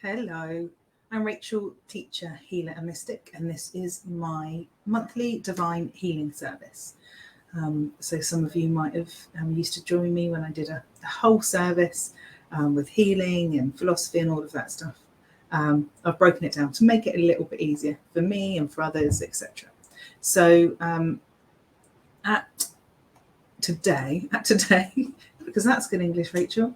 Hello, I'm Rachel, teacher, healer and mystic, and this is my monthly divine healing service. So some of you might have used to join me when I did a whole service with healing and philosophy and all of that stuff. I've broken it down to make it a little bit easier for me and for others, etc. So at today, because that's good English, Rachel,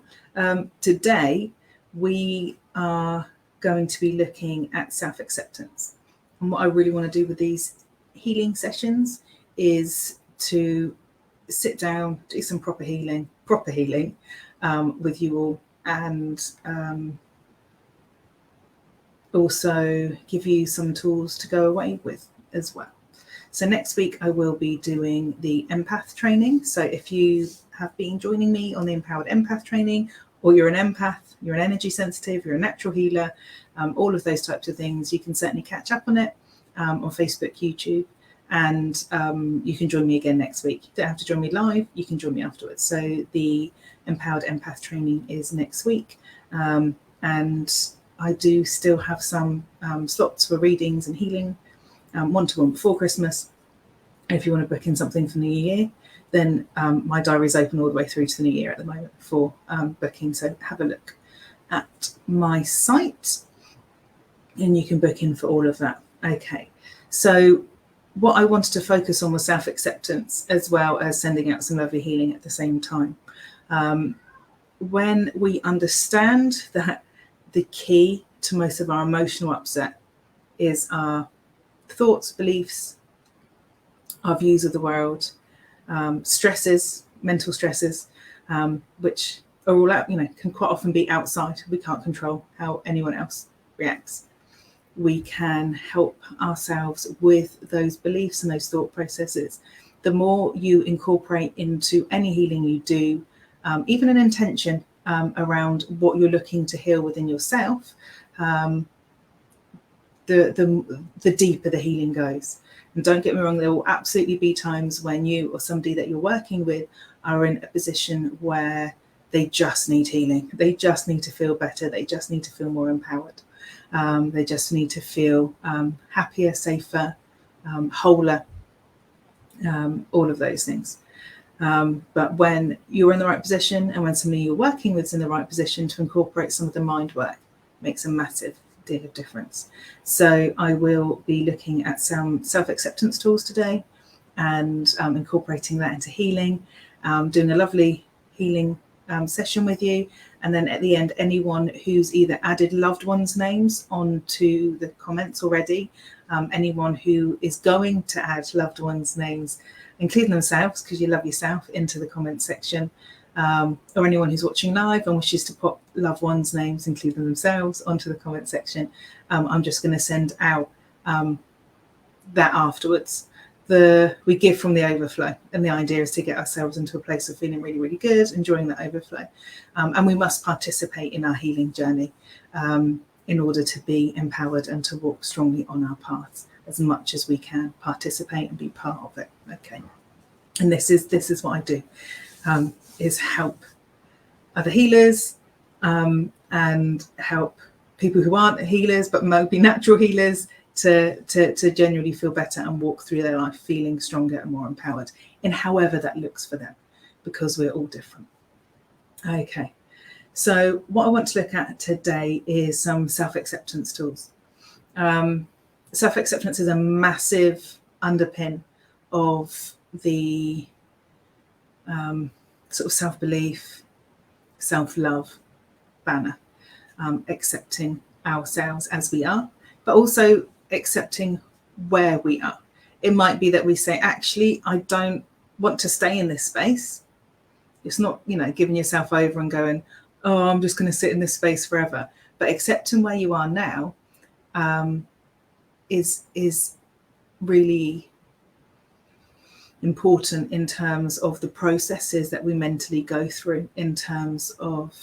today we are going to be looking at self-acceptance. And what I really want to do with these healing sessions is to sit down, do some proper healing with you all, and also give you some tools to go away with as well. So next week I will be doing the empath training. So if you have been joining me on the empowered empath training, or you're an empath, you're an energy sensitive, you're a natural healer, all of those types of things, you can certainly catch up on it on Facebook, YouTube, and you can join me again next week. You don't have to join me live, you can join me afterwards. So the empowered empath training is next week, and I do still have some slots for readings and healing, one-to-one before Christmas. If you want to book in something for New Year, then my diary is open all the way through to the New Year at the moment for booking. So have a look at my site and you can book in for all of that. Okay, so what I wanted to focus on was self-acceptance, as well as sending out some lovely healing at the same time. When we understand that the key to most of our emotional upset is our thoughts, beliefs, our views of the world, stresses, mental stresses, which are all out, can quite often be outside. We can't control how anyone else reacts. We can help ourselves with those beliefs and those thought processes. The more you incorporate into any healing you do, even an intention around what you're looking to heal within yourself, the deeper the healing goes. And don't get me wrong, there will absolutely be times when you or somebody that you're working with are in a position where they just need healing. They just need to feel better. They just need to feel more empowered. They just need to feel happier, safer, wholer, all of those things. But when you're in the right position and when somebody you're working with is in the right position to incorporate some of the mind work, makes a massive deal of difference. So I will be looking at some self-acceptance tools today and incorporating that into healing, doing a lovely healing session with you. And then at the end, anyone who's either added loved ones' names onto the comments already, anyone who is going to add loved ones' names, including themselves, because you love yourself, into the comment section, or anyone who's watching live and wishes to pop loved ones' names, including themselves, onto the comment section, I'm just going to send out that afterwards. We give from the overflow, and the idea is to get ourselves into a place of feeling really, really good, enjoying that overflow. And we must participate in our healing journey in order to be empowered and to walk strongly on our paths as much as we can. Participate and be part of it. Okay, and this is what I do, is help other healers and help people who aren't healers but might be natural healers to genuinely feel better and walk through their life feeling stronger and more empowered in however that looks for them, because we're all different. Okay, so what I want to look at today is some self-acceptance tools. Self-acceptance is a massive underpin of the sort of self-belief, self-love banner, accepting ourselves as we are, but also accepting where we are. It might be that we say, actually, I don't want to stay in this space. It's not, giving yourself over and going, oh, I'm just going to sit in this space forever. But accepting where you are now is really important in terms of the processes that we mentally go through in terms of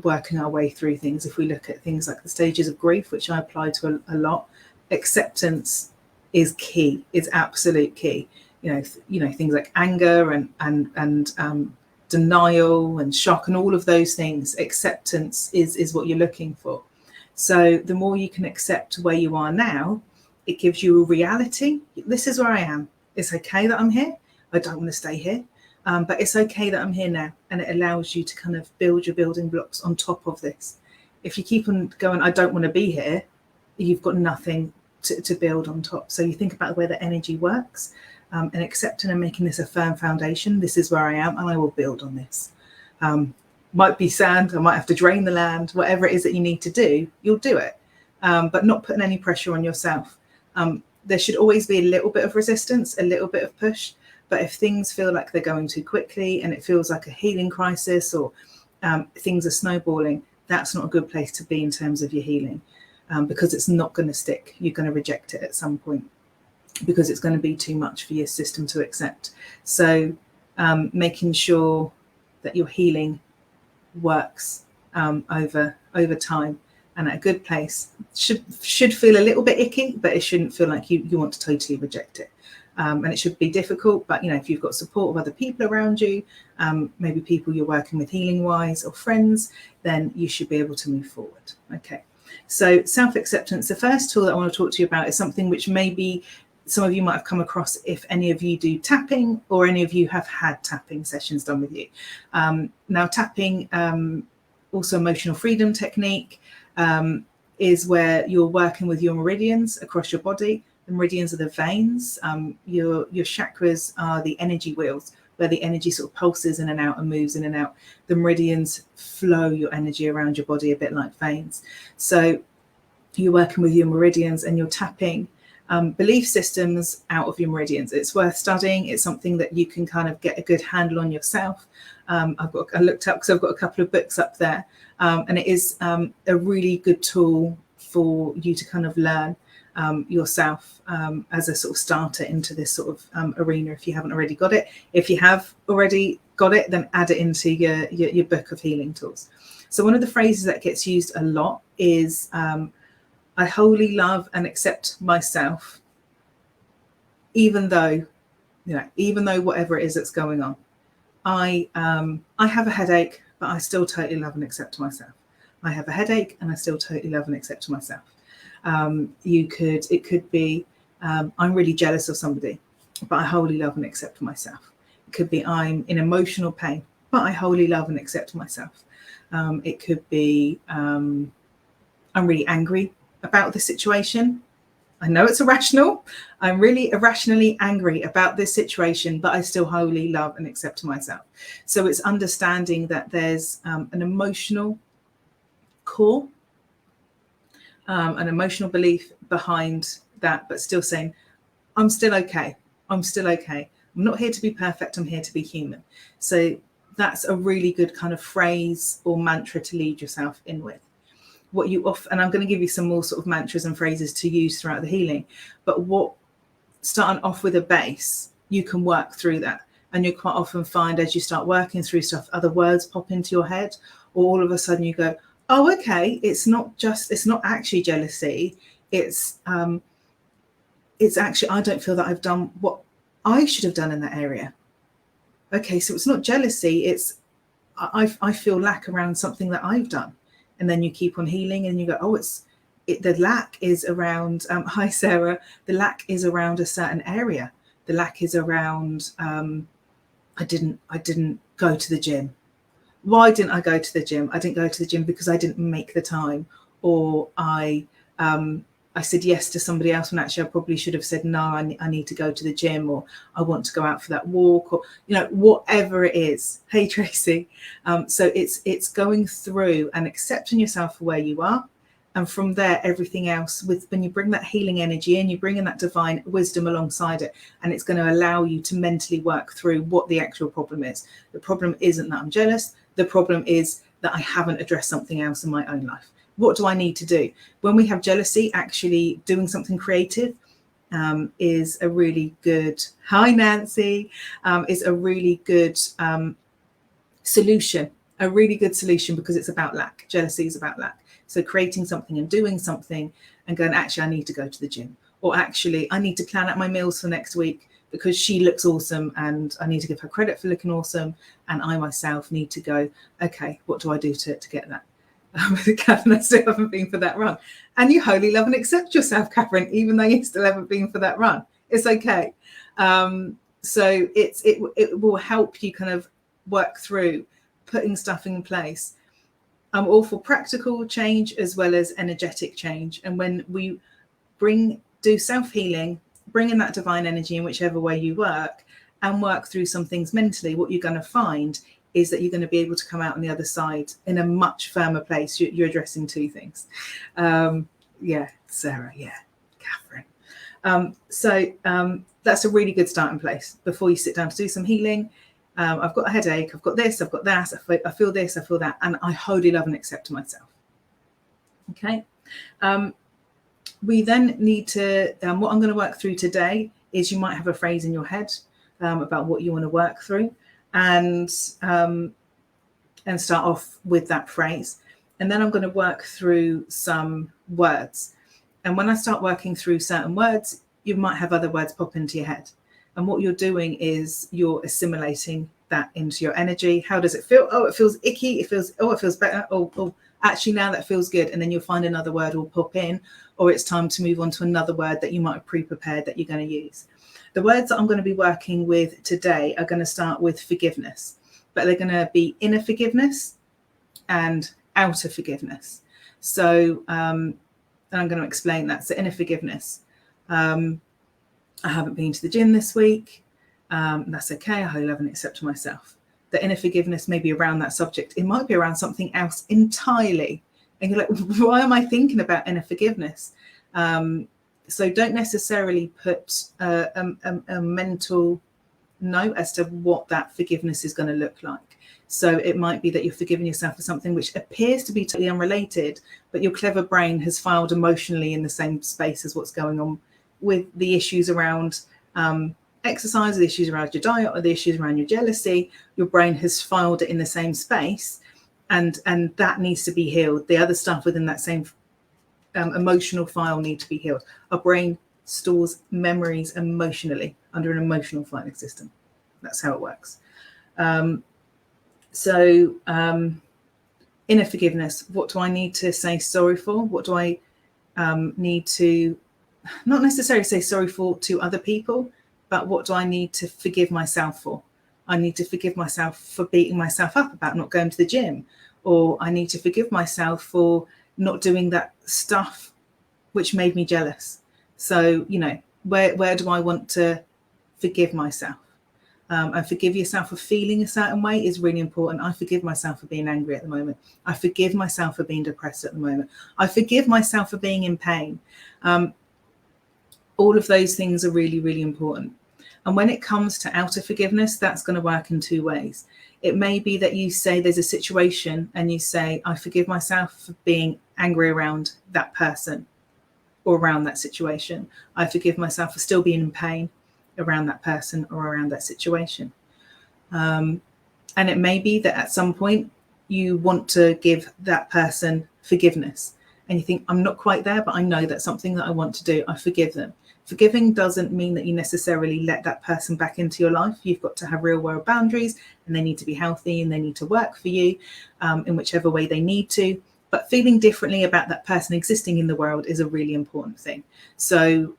working our way through things. If we look at things like the stages of grief, which I apply to a lot, acceptance is key. It's absolute key. Things like anger and denial and shock and all of those things. Acceptance is what you're looking for. So the more you can accept where you are now, it gives you a reality. This is where I am. It's okay that I'm here. I don't want to stay here, but it's okay that I'm here now. And it allows you to kind of build your building blocks on top of this. If you keep on going, I don't want to be here, you've got nothing to build on top. So you think about the way that energy works, and accepting and making this a firm foundation. This is where I am, and I will build on this. Might be sand, I might have to drain the land, whatever it is that you need to do, you'll do it, but not putting any pressure on yourself. There should always be a little bit of resistance, a little bit of push, but if things feel like they're going too quickly and it feels like a healing crisis, or things are snowballing, that's not a good place to be in terms of your healing, because it's not going to stick. You're going to reject it at some point because it's going to be too much for your system to accept. So making sure that your healing works over time and at a good place should feel a little bit icky, but it shouldn't feel like you want to totally reject it. And it should be difficult, but if you've got support of other people around you, maybe people you're working with healing wise or friends, then you should be able to move forward. Okay, so self-acceptance, the first tool that I want to talk to you about is something which maybe some of you might have come across if any of you do tapping, or any of you have had tapping sessions done with you. Now tapping, also emotional freedom technique, is where you're working with your meridians across your body. The meridians are the veins. Your chakras are the energy wheels, where the energy sort of pulses in and out and moves in and out. The meridians flow your energy around your body a bit like veins. So you're working with your meridians and you're tapping belief systems out of your meridians. It's worth studying. It's something that you can kind of get a good handle on yourself. I looked up because I've got a couple of books up there, and it is a really good tool for you to kind of learn yourself as a sort of starter into this sort of arena, if you haven't already got it. If you have already got it, then add it into your book of healing tools. So one of the phrases that gets used a lot is I wholly love and accept myself, even though whatever it is that's going on. I have a headache, but I still totally love and accept myself. I have a headache and I still totally love and accept myself. It could be I'm really jealous of somebody, but I wholly love and accept myself. It could be I'm in emotional pain, but I wholly love and accept myself. It could be I'm really angry about the situation. I know it's irrational. I'm really irrationally angry about this situation, but I still wholly love and accept myself. So it's understanding that there's an emotional core, an emotional belief behind that, but still saying, I'm still okay. I'm still okay. I'm not here to be perfect. I'm here to be human. So that's a really good kind of phrase or mantra to lead yourself in with. What you often, and I'm going to give you some more sort of mantras and phrases to use throughout the healing, but starting off with a base, you can work through that. And you quite often find as you start working through stuff, other words pop into your head, or all of a sudden you go, oh, okay, it's not actually jealousy. It's actually, I don't feel that I've done what I should have done in that area. Okay, so it's not jealousy. It's, I feel lack around something that I've done. And then you keep on healing and you go, oh, the lack is around, hi, Sarah, the lack is around a certain area. The lack is around, I didn't go to the gym. Why didn't I go to the gym? I didn't go to the gym because I didn't make the time, or I said yes to somebody else when actually I probably should have said no, I need to go to the gym, or I want to go out for that walk, or whatever it is. Hey Tracy. So it's going through and accepting yourself for where you are, and from there everything else, when you bring that healing energy in, you bring in that divine wisdom alongside it, and it's going to allow you to mentally work through what the actual problem is. The problem isn't that I'm jealous. The problem is that I haven't addressed something else in my own life. What do I need to do? When we have jealousy, actually doing something creative is a really good, hi Nancy, is a really good solution, because it's about lack. Jealousy is about lack. So creating something and doing something and going, actually, I need to go to the gym, or actually I need to plan out my meals for next week because she looks awesome and I need to give her credit for looking awesome. And I myself need to go, okay, what do I do to get that? Catherine, I still haven't been for that run. And you wholly love and accept yourself, Catherine, even though you still haven't been for that run. It's okay. So it will help you kind of work through putting stuff in place. I'm all for practical change as well as energetic change. And when we do self-healing, bring in that divine energy in whichever way you work, and work through some things mentally, what you're going to find is that you're going to be able to come out on the other side in a much firmer place. You're addressing two things. Sarah, Catherine. That's a really good starting place before you sit down to do some healing. I've got a headache, I've got this, I've got that, I feel this, I feel that, and I wholly love and accept myself. Okay. We then need to, what I'm going to work through today is you might have a phrase in your head about what you want to work through, and start off with that phrase. And then I'm going to work through some words. And when I start working through certain words, you might have other words pop into your head. And what you're doing is you're assimilating that into your energy. How does it feel? Oh, it feels icky. It feels better. Oh, actually, now that feels good. And then you'll find another word will pop in, or it's time to move on to another word that you might have pre-prepared that you're going to use. The words that I'm going to be working with today are going to start with forgiveness, but they're going to be inner forgiveness and outer forgiveness. So, and I'm going to explain that. So inner forgiveness. I haven't been to the gym this week. That's okay. I wholly love and accept myself. The inner forgiveness may be around that subject. It might be around something else entirely. And you're like, why am I thinking about inner forgiveness? So don't necessarily put a mental note as to what that forgiveness is going to look like. So it might be that you're forgiving yourself for something which appears to be totally unrelated, but your clever brain has filed emotionally in the same space as what's going on with the issues around exercise, or the issues around your diet, or the issues around your jealousy. Your brain has filed it in the same space, and that needs to be healed. The other stuff within that same emotional file need to be healed. Our brain stores memories emotionally under an emotional filing system. That's how it works. Inner forgiveness. What do I need to say sorry for? What do I need to not necessarily say sorry for to other people, but what do I need to forgive myself for? I need to forgive myself for beating myself up about not going to the gym, or I need to forgive myself for not doing that stuff which made me jealous. So, where do I want to forgive myself? And forgive yourself for feeling a certain way is really important. I forgive myself for being angry at the moment. I forgive myself for being depressed at the moment. I forgive myself for being in pain. All of those things are really, really important. And when it comes to outer forgiveness, that's going to work in two ways. It may be that you say there's a situation and you say, I forgive myself for being angry around that person or around that situation. I forgive myself for still being in pain around that person or around that situation. And it may be that at some point you want to give that person forgiveness and you think, I'm not quite there, but I know that's something that I want to do. I forgive them. Forgiving doesn't mean that you necessarily let that person back into your life. You've got to have real world boundaries, and they need to be healthy and they need to work for you in whichever way they need to. But feeling differently about that person existing in the world is a really important thing. So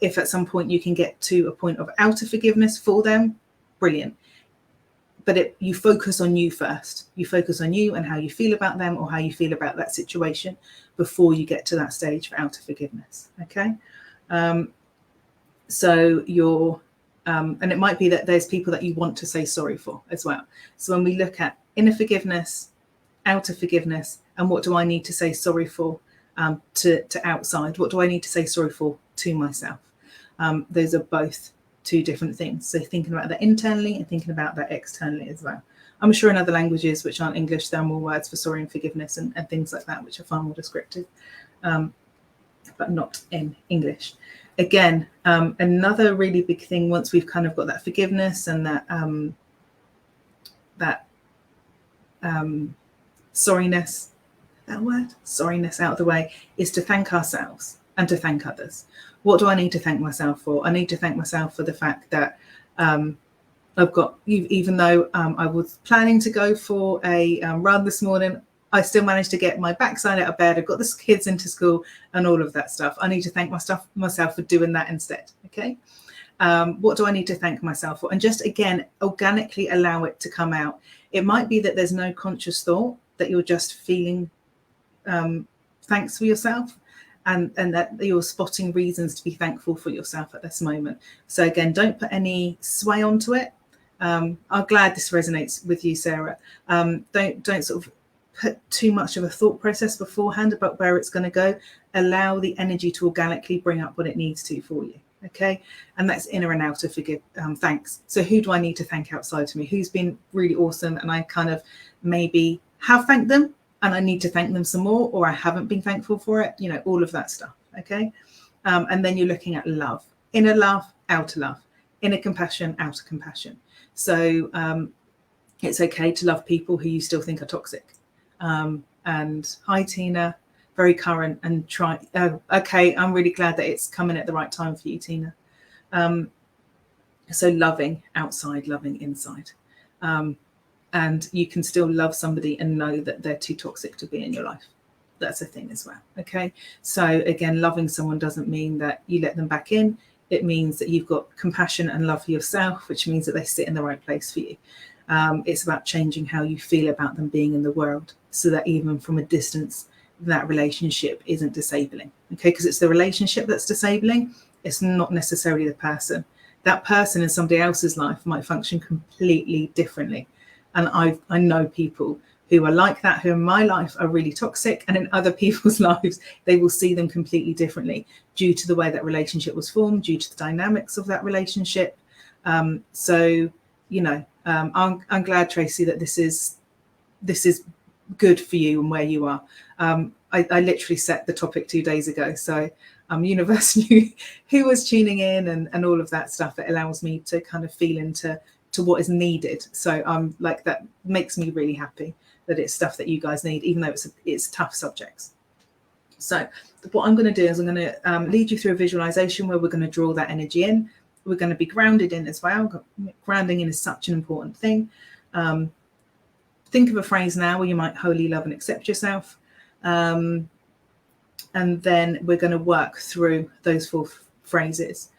if at some point you can get to a point of outer forgiveness for them, brilliant. But you focus on you first. You focus on you and how you feel about them or how you feel about that situation before you get to that stage for outer forgiveness. Okay. So and it might be that there's people that you want to say sorry for as well. So when we look at inner forgiveness, outer forgiveness, and what do I need to say sorry for to outside? What do I need to say sorry for to myself? Those are both two different things. So thinking about that internally and thinking about that externally as well. I'm sure in other languages which aren't English, there are more words for sorry and forgiveness and things like that, which are far more descriptive, but not in English. Again, another really big thing once we've kind of got that forgiveness and that sorriness out of the way, is to thank ourselves. and to thank others. What do I need to thank myself for? I need to thank myself for the fact that I've got, even though I was planning to go for a run this morning, I still managed to get my backside out of bed. I've got the kids into school and all of that stuff. I need to thank myself for doing that instead. Okay. What do I need to thank myself for? And just, again, organically allow it to come out. It might be that there's no conscious thought, that you're just feeling thanks for yourself, and that you're spotting reasons to be thankful for yourself at this moment. So again, don't put any sway onto it. I'm glad this resonates with you, Sarah. Don't sort of put too much of a thought process beforehand about where it's going to go. Allow the energy to organically bring up what it needs to for you. Okay, and that's inner and outer thanks. So who do I need to thank outside of me? Who's been really awesome, and I kind of maybe have thanked them, and I need to thank them some more, or I haven't been thankful for it. You know, all of that stuff. Okay, and then you're looking at love, inner love, outer love, inner compassion, outer compassion. So it's okay to love people who you still think are toxic. And hi, Tina. Very current, and try. Okay, I'm really glad that it's coming at the right time for you, Tina. So loving outside, loving inside. And you can still love somebody and know that they're too toxic to be in your life. That's a thing as well. Okay. So again, loving someone doesn't mean that you let them back in. It means that you've got compassion and love for yourself, which means that they sit in the right place for you. It's about changing how you feel about them being in the world, so that even from a distance, that relationship isn't disabling. Okay, because it's the relationship that's disabling. It's not necessarily the person. That person in somebody else's life might function completely differently. And I know people who are like that, who in my life are really toxic, and in other people's lives, they will see them completely differently due to the way that relationship was formed, due to the dynamics of that relationship. So, you know, I'm glad, Tracy, that this is good for you and where you are. I literally set the topic 2 days ago, so universe knew who was tuning in and all of that stuff. It allows me to kind of feel into what is needed. So like, that makes me really happy that it's stuff that you guys need, even though it's tough subjects. So what I'm going to do is I'm going to lead you through a visualization where we're going to draw that energy in. We're going to be grounded in as well. Grounding in is such an important thing. Think of a phrase now where you might wholly love and accept yourself. And then we're going to work through those 4 phrases.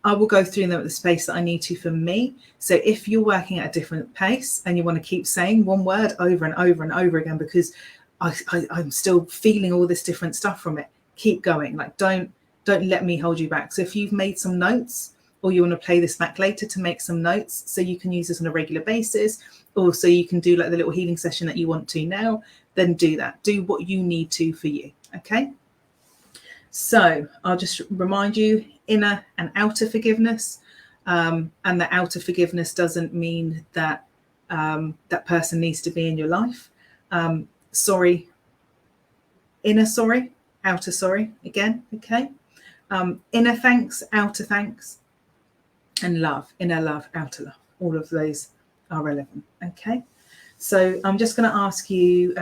I will go through them at the space that I need to for me. So if you're working at a different pace and you want to keep saying one word over and over and over again, because I'm still feeling all this different stuff from it, keep going. Like, don't let me hold you back. So if you've made some notes, or you want to play this back later to make some notes so you can use this on a regular basis, or so you can do like the little healing session that you want to now, then do that. Do what you need to for you. Okay. So I'll just remind you, inner and outer forgiveness. And the outer forgiveness doesn't mean that that person needs to be in your life. Sorry, inner sorry, outer sorry again. Okay. Inner thanks, outer thanks, and love, inner love, outer love. All of those are relevant. Okay. So I'm just going to ask you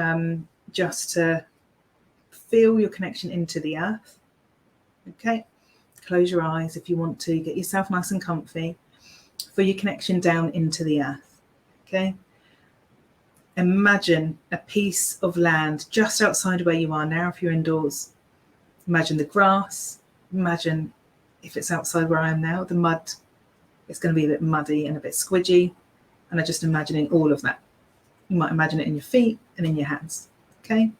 just to feel your connection into the earth. Okay. Close your eyes if you want to. Get yourself nice and comfy. Feel your connection down into the earth. Okay. Imagine a piece of land just outside where you are now if you're indoors. Imagine the grass. Imagine, if it's outside where I am now, the mud. It's going to be a bit muddy and a bit squidgy. And I'm just imagining all of that. You might imagine it in your feet and in your hands. Okay.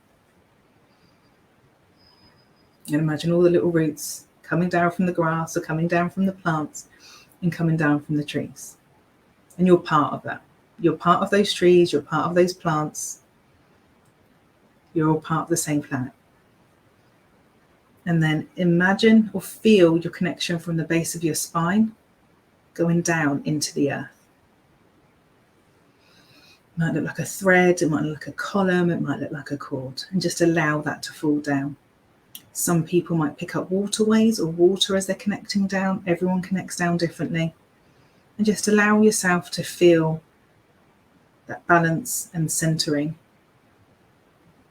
And imagine all the little roots coming down from the grass, or coming down from the plants, and coming down from the trees. And you're part of that. You're part of those trees. You're part of those plants. You're all part of the same planet. And then imagine or feel your connection from the base of your spine going down into the earth. It might look like a thread. It might look like a column. It might look like a cord. And just allow that to fall down. Some people might pick up waterways or water as they're connecting down. Everyone connects down differently. And just allow yourself to feel that balance and centering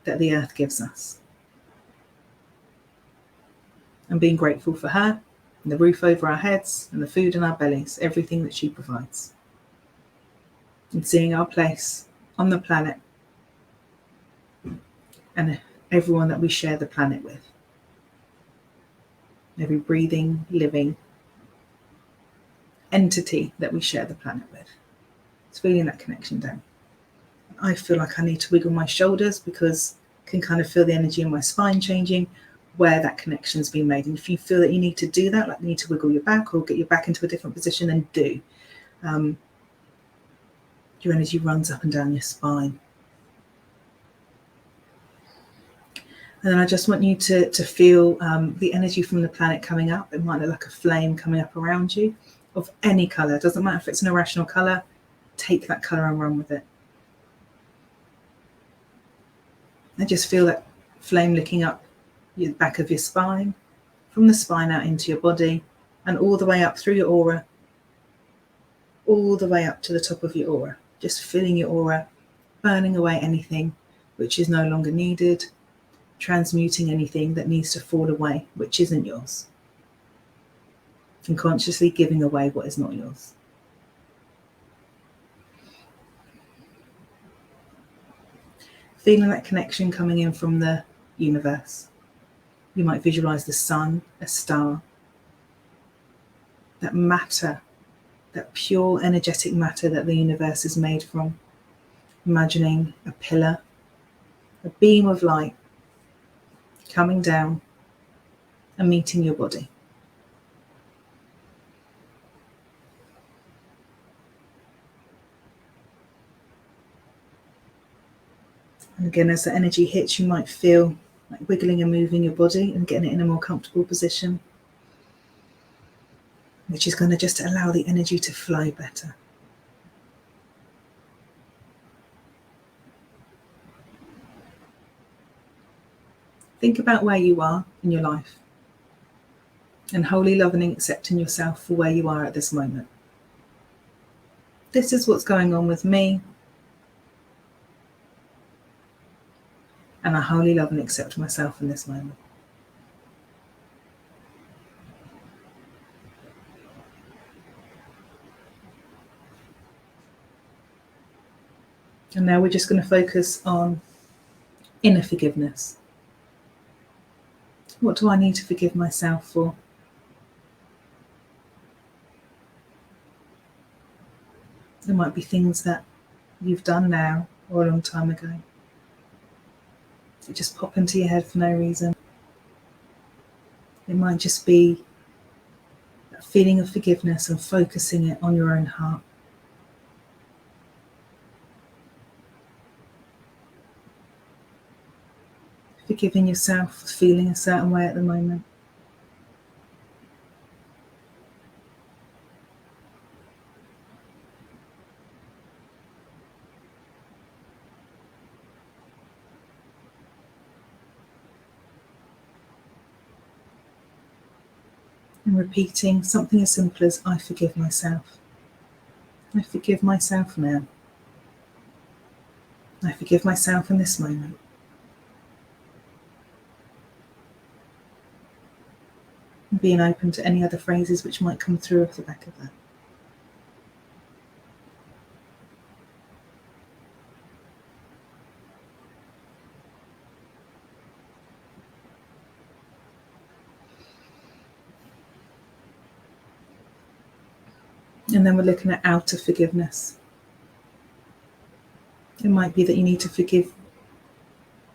that the earth gives us. and being grateful for her and the roof over our heads and the food in our bellies, everything that she provides. And seeing our place on the planet and everyone that we share the planet with. Every breathing, living entity that we share the planet with. It's feeling that connection down. I feel like I need to wiggle my shoulders because I can kind of feel the energy in my spine changing where that connection's been made. And if you feel that you need to do that, like you need to wiggle your back or get your back into a different position, then do. Your energy runs up and down your spine. And then I just want you to feel the energy from the planet coming up. It might look like a flame coming up around you of any colour. It doesn't matter if it's an irrational colour. Take that colour and run with it. And just feel that flame licking up the back of your spine, from the spine out into your body, and all the way up through your aura, all the way up to the top of your aura. Just filling your aura, burning away anything which is no longer needed, transmuting anything that needs to fall away, which isn't yours, and consciously giving away what is not yours. Feeling that connection coming in from the universe. You might visualize the sun, a star, that matter, that pure energetic matter that the universe is made from. Imagining a pillar, a beam of light coming down and meeting your body. And again, as the energy hits, you might feel like wiggling and moving your body and getting it in a more comfortable position, which is going to just allow the energy to flow better. Think about where you are in your life and wholly loving and accepting yourself for where you are at this moment. This is what's going on with me, and I wholly love and accept myself in this moment. And now we're just going to focus on inner forgiveness. What do I need to forgive myself for? There might be things that you've done now or a long time ago that just pop into your head for no reason. It might just be that feeling of forgiveness and focusing it on your own heart. Forgiving yourself for feeling a certain way at the moment. And repeating something as simple as, I forgive myself. I forgive myself now. I forgive myself in this moment. And being open to any other phrases which might come through off the back of that. And then we're looking at outer forgiveness. It might be that you need to forgive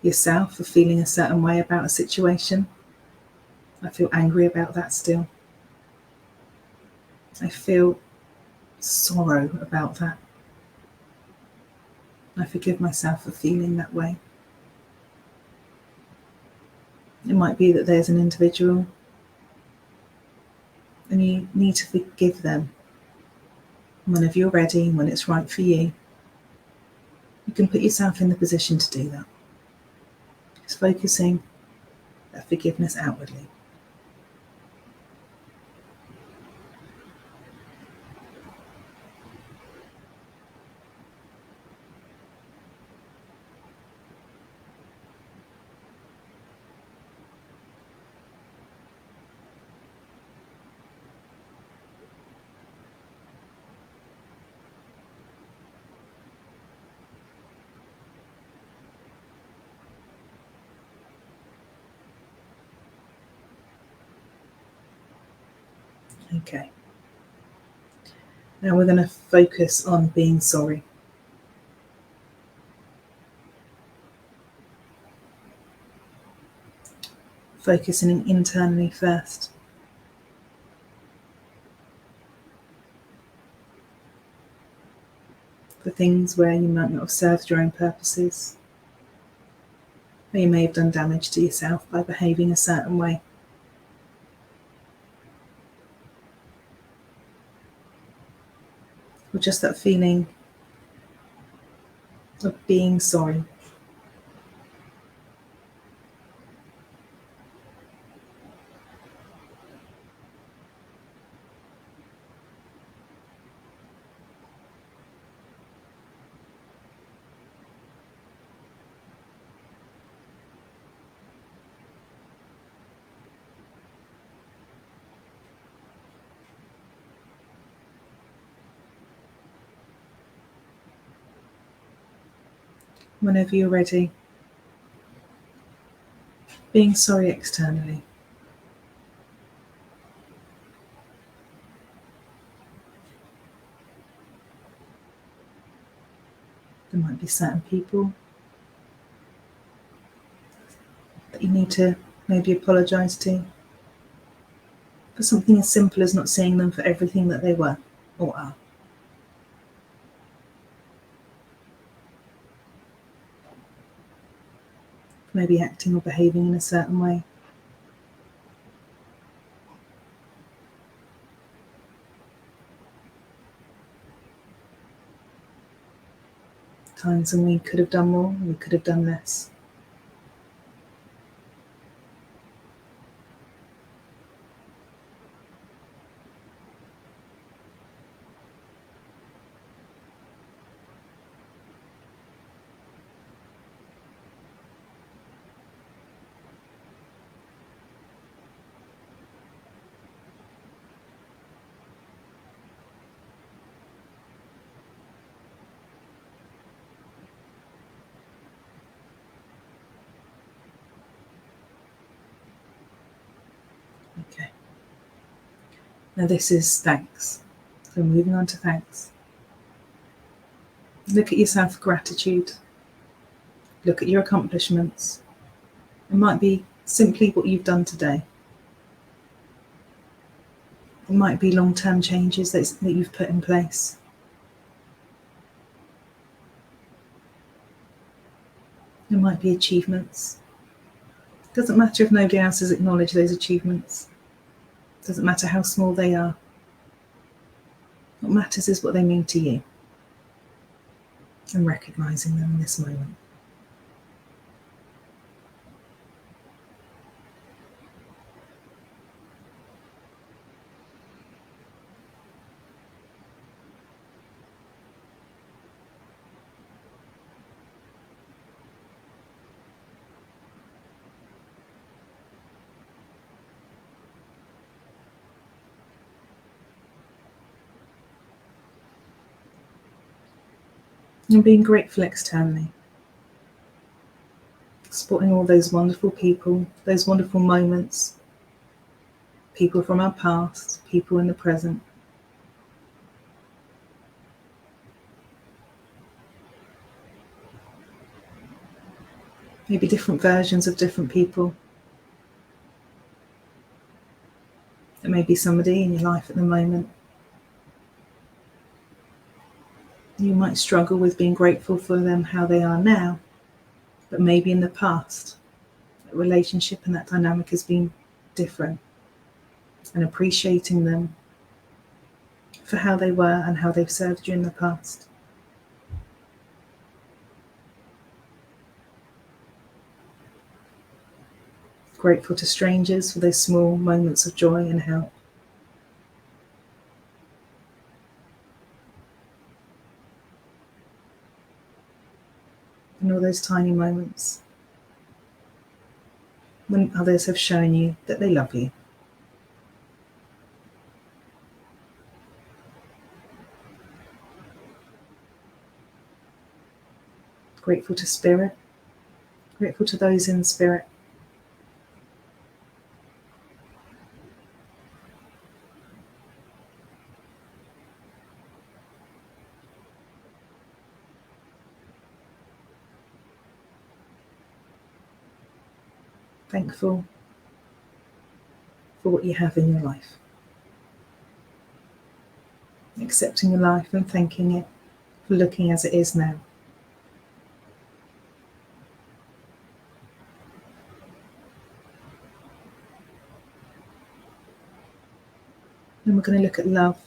yourself for feeling a certain way about a situation. I feel angry about that still. I feel sorrow about that. I forgive myself for feeling that way. It might be that there's an individual and you need to forgive them. Whenever you're ready, when it's right for you, you can put yourself in the position to do that. Just focusing that forgiveness outwardly. Okay. Now we're going to focus on being sorry. Focusing internally first. For things where you might not have served your own purposes, or you may have done damage to yourself by behaving a certain way. Or just that feeling of being sorry. Whenever you're ready, being sorry externally. There might be certain people that you need to maybe apologise to for something as simple as not seeing them for everything that they were or are. Maybe acting or behaving in a certain way. Times when we could have done more, we could have done less. Okay. Now this is thanks. So moving on to thanks. Look at yourself with gratitude. Look at your accomplishments. It might be simply what you've done today. It might be long-term changes that you've put in place. It might be achievements. It doesn't matter if nobody else has acknowledged those achievements. It doesn't matter how small they are. What matters is what they mean to you, and recognising them in this moment. And being grateful externally. Supporting all those wonderful people, those wonderful moments, people from our past, people in the present. Maybe different versions of different people. There may be somebody in your life at the moment. You might struggle with being grateful for them, how they are now, but maybe in the past, that relationship and that dynamic has been different, and appreciating them for how they were and how they've served you in the past. Grateful to strangers for those small moments of joy and help. And all those tiny moments when others have shown you that they love you. Grateful to spirit, grateful to those in spirit. thankful for what you have in your life. Accepting your life and thanking it for looking as it is now. And we're going to look at love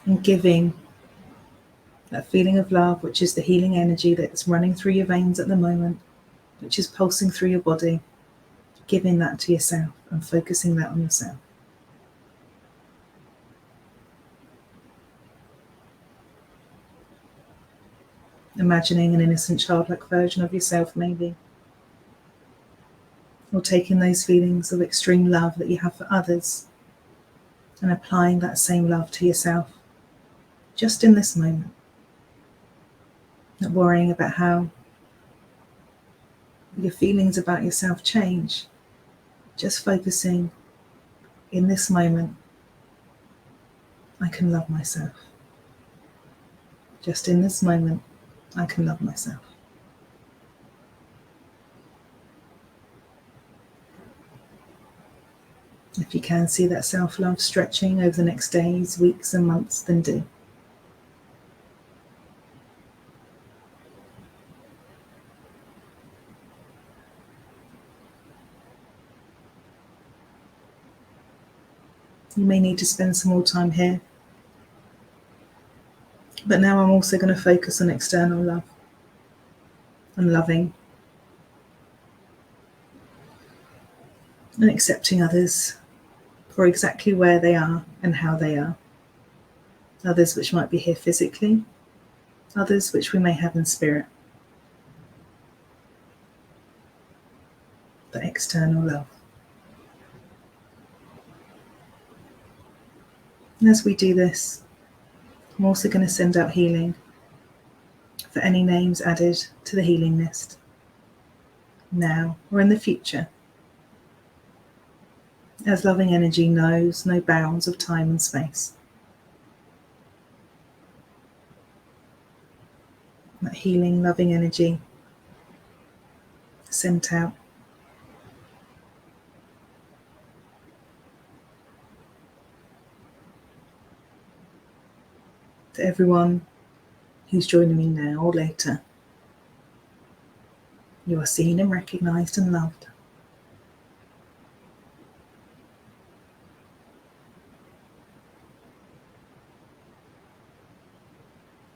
and giving, that feeling of love, which is the healing energy that's running through your veins at the moment, which is pulsing through your body, giving that to yourself and focusing that on yourself. Imagining an innocent childlike version of yourself, maybe. Or taking those feelings of extreme love that you have for others and applying that same love to yourself, just in this moment. Not worrying about how your feelings about yourself change. Just focusing in this moment, I can love myself. Just in this moment, I can love myself. If you can see that self-love stretching over the next days, weeks and months, then do. You may need to spend some more time here. But now I'm also going to focus on external love and loving and accepting others for exactly where they are and how they are. Others which might be here physically, others which we may have in spirit. But external love. And as we do this, I'm also going to send out healing for any names added to the healing list, now or in the future, as loving energy knows no bounds of time and space. That healing, loving energy sent out to everyone who's joining me now or later. You are seen and recognised and loved.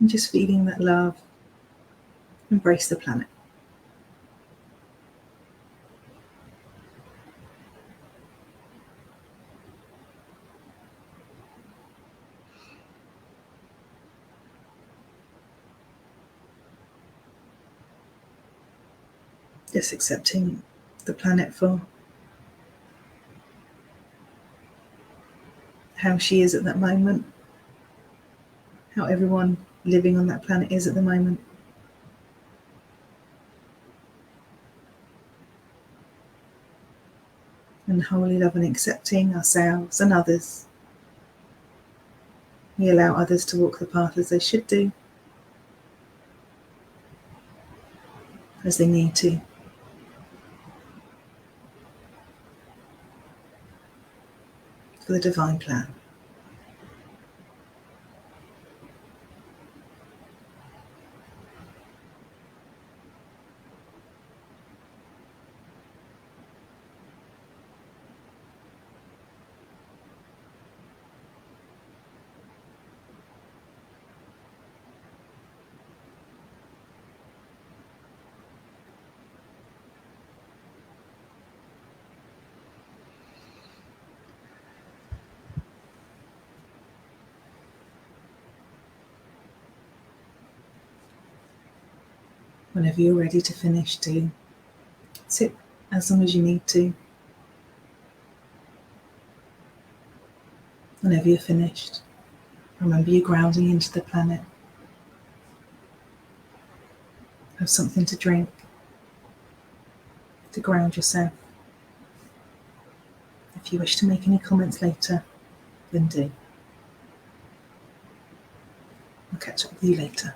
And just feeling that love embrace the planet. Just accepting the planet for how she is at that moment, how everyone living on that planet is at the moment. And wholly loving and accepting ourselves and others. We allow others to walk the path as they should do, as they need to. For the divine plan. Whenever you're ready to finish, do sit as long as you need to. Whenever you're finished, remember you're grounding into the planet. Have something to drink to ground yourself. If you wish to make any comments later, then do. I'll catch up with you later.